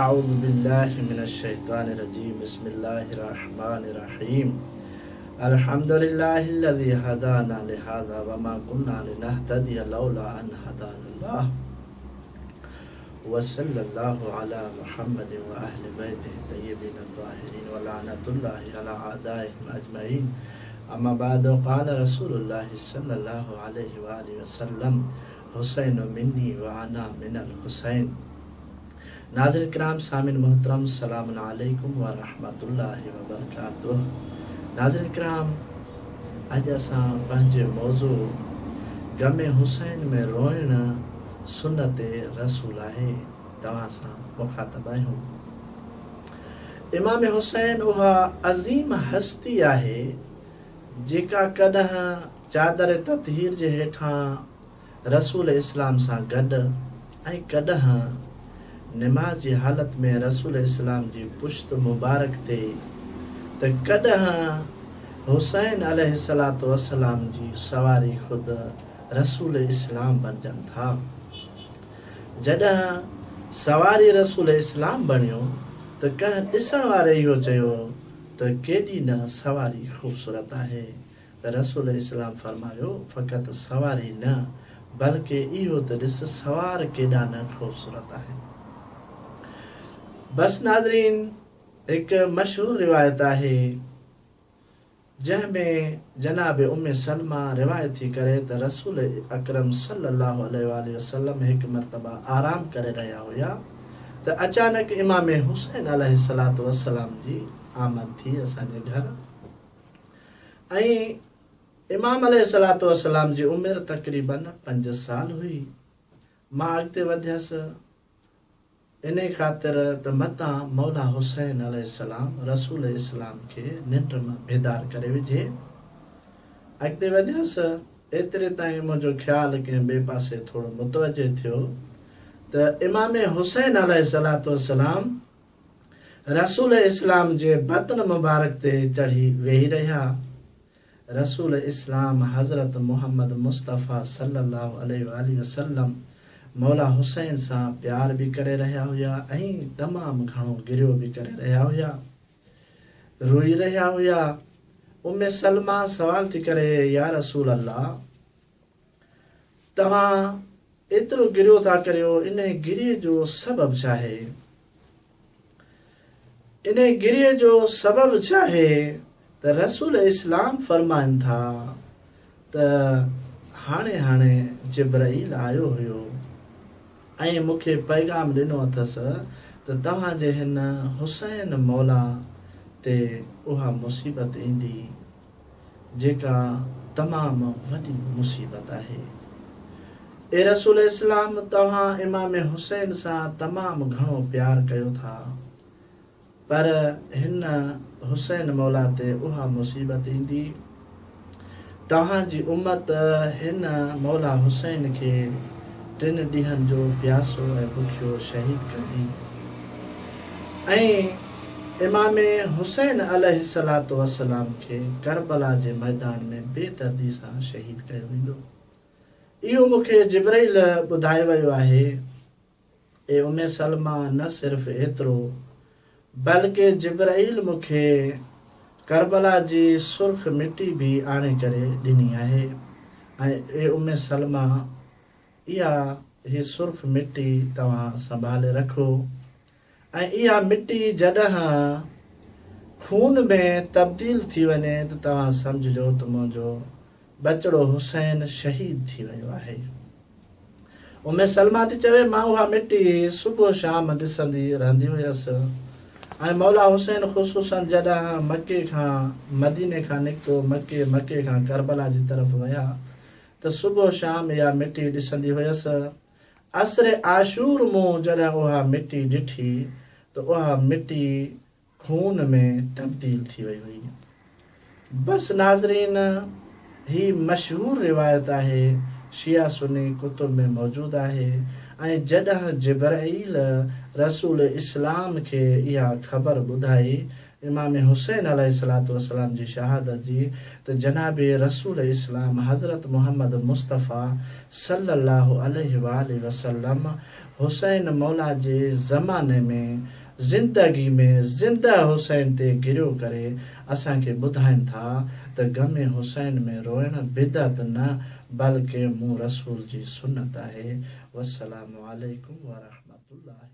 अऊज़ु बिल्लाहि मिनश्शैतानिर्रजीम बिस्मिल्लाहिर्रहमानिर्रहीम अल्हम्दुलिल्लाहिल्लज़ी हदाना लिहाज़ा वमा कुन्ना लिनहतदिया लौला अन हदानल्लाह वसल्लल्लाहु अला मुहम्मदिन व अहलि बैतिहि तय्यबीन ताहिरीन व लअनतुल्लाहि अला अदाइहिम अजमईन अम्मा बाद क़ाल रसूलुल्लाहि सल्लल्लाहु अलैहि व आलिहि वसल्लम हुसैन मिन्नी व अना मिनल हुसैन। नाज़रीन किराम सामिन मोहतरम सलामुन अलैकुम व रहमतुल्लाहि व बरकातुह। नाज़रीन किराम अज असां पंहिंजे मौज़ू गमे हुसैन में रोइण सुन्नत रसूल आहे तव्हां सां मुखातब आहियूं। इमाम हुसैन उहा अज़ीम हस्ती आहे जेका कॾहिं चादर ततहीर जे हेठां रसूल इस्लाम सां गॾु ऐं कॾहिं निमाज़ जी हालत में रसूल इस्लाम जी पुश्त मुबारक ते त कॾहिं हुसैन अलैहिस्सलातु वस्सलाम जी सवारी खुद रसूल इस्लाम बणजनि था। जॾहिं सवारी रसूल इस्लाम बणियो त कंहिं ॾिसण वारे इहो चयो त केॾी न सवारी ख़ूबसूरत आहे त रसूल इस्लाम फरमायो फ़क़ति सवारी न बल्कि इहो त ॾिस सवार केॾा न ख़ूबसूरत आहे। बस नाज़रीन एक मशहूर रिवायत आहे जंहिंमें जनाब उम्मे सलमा रिवायत थी करे त रसूल अकरम सल्लल्लाहु अलैहि वसल्लम हिक मरतबा आराम करे रहिया हुया त अचानक इमाम हुसैन अलैहिस्सलातु वस्सलाम जी आमद थी असांजे घर ऐं इमाम अलैहिस्सलातु वस्सलाम जी उमिरि तक़रीबन 5 साल हुई। मां अॻिते वधियसि इन ख़ातिर त मतां मौला हुसैन अलैहिस्सलाम रसूल इस्लाम खे निंड मां बेदार करे विझे। अॻिते वधियसि एतिरे ताईं मुंहिंजो ख़्यालु कंहिं ॿिए पासे थोरो मुतवजह थियो त इमाम हुसैन अलैहिस्सलातु वस्सलाम रसूल इस्लाम जे बतन मुबारक ते चढ़ी वेही रहिया। रसूल इस्लाम हज़रत मुहम्मद मुस्तफ़ा सल्लल्लाहु अलैहि वसल्लम मौला हुसैन सां प्यार भी करे रहिया हुया ऐं तमामु घणो गिरियो भी करे रहिया हुया, रोई रहिया हुया। उम्मे सलमा सवाल थी करे या रसूल अल्लाह तव्हां एतिरो गिरियो था करियो, इन गिरीअ जो सबब छा आहे? इन गिरीअ जो सबब छा आहे त रसूल इस्लाम फरमाइनि था त हाणे हाणे जिब्राईल आयो हुयो ऐं मूंखे पैगाम ॾिनो अथसि त तव्हांजे हिन हुसैन मौला ते उहा मुसीबत ईंदी जेका तमामु वॾी मुसीबत आहे। ए रसूल इस्लाम तव्हां इमाम हुसैन सां तमामु घणो प्यार कयो था पर हिन हुसैन मौला ते उहा मुसीबत ईंदी। तव्हांजी उम्मत हिन मौला हुसैन खे 3 ॾींहंनि जो प्यासो ऐं बुखियो शहीद कंदी ऐं इमाम हुसैन अलैहिस्सलातु वस्सलाम खे करबला जे मैदान में बेदर्दी सां शहीद कयो वेंदो। इहो मूंखे जिब्राईल ॿुधाए वियो आहे। ए उम्मे सलमा न सिर्फ़ एतिरो बल्कि जिब्राईल मूंखे करबला जी सुर्ख मिट्टी भी आणे करे ॾिनी आहे ऐं ए उम्मे सलमा इहा सुर्ख मिट्टी तव्हां संभाले रखो ऐं इहा मिट्टी जॾहिं खून में तब्दील थी वञे त तव्हां सम्झिजो त मुंहिंजो बचड़ो हुसैन शहीद थी वियो आहे। उम्मे सलमा थी चवे मां उहा मिट्टी सुबुह शाम ॾिसंदी रहंदी हुयसि ऐं मौला हुसैन ख़ुसूसन जॾहिं मके खां मदीने खां निकितो मके खां करबला जी तरफ़ विया त सुबुह शाम इहा मिट्टी ॾिसंदी हुयसि। असर आशूर मूं जॾहिं उहा मिट्टी ॾिठी त उहा मिट्टी खून में तब्दील थी वई हुई। बस नाज़रीन ही मशहूर रिवायत आहे, शिया सुन्नी कुतुब में मौजूद आहे ऐं जॾहिं जिब्राईल रसूल इस्लाम खे इहा ख़बर ॿुधाई इमाम हुसैन अलैहिस्सलातु वस्सलाम जी शहादत जी त जनाब रसूल इस्लाम हज़रत मोहम्मद मुस्तफ़ा सल्लल्लाहु अलैहि वसल्लम हुसैन मौला जे ज़माने में ज़िंदगी में ज़िंदा हुसैन ते गिरियो करे असांखे ॿुधाइनि था त ग़म हुसैन में रोइण बिदअत न बल्कि मूं रसूल जी सुन्नत आहे। वस्सलामु अलैकुम व रहमतुल्लाहि।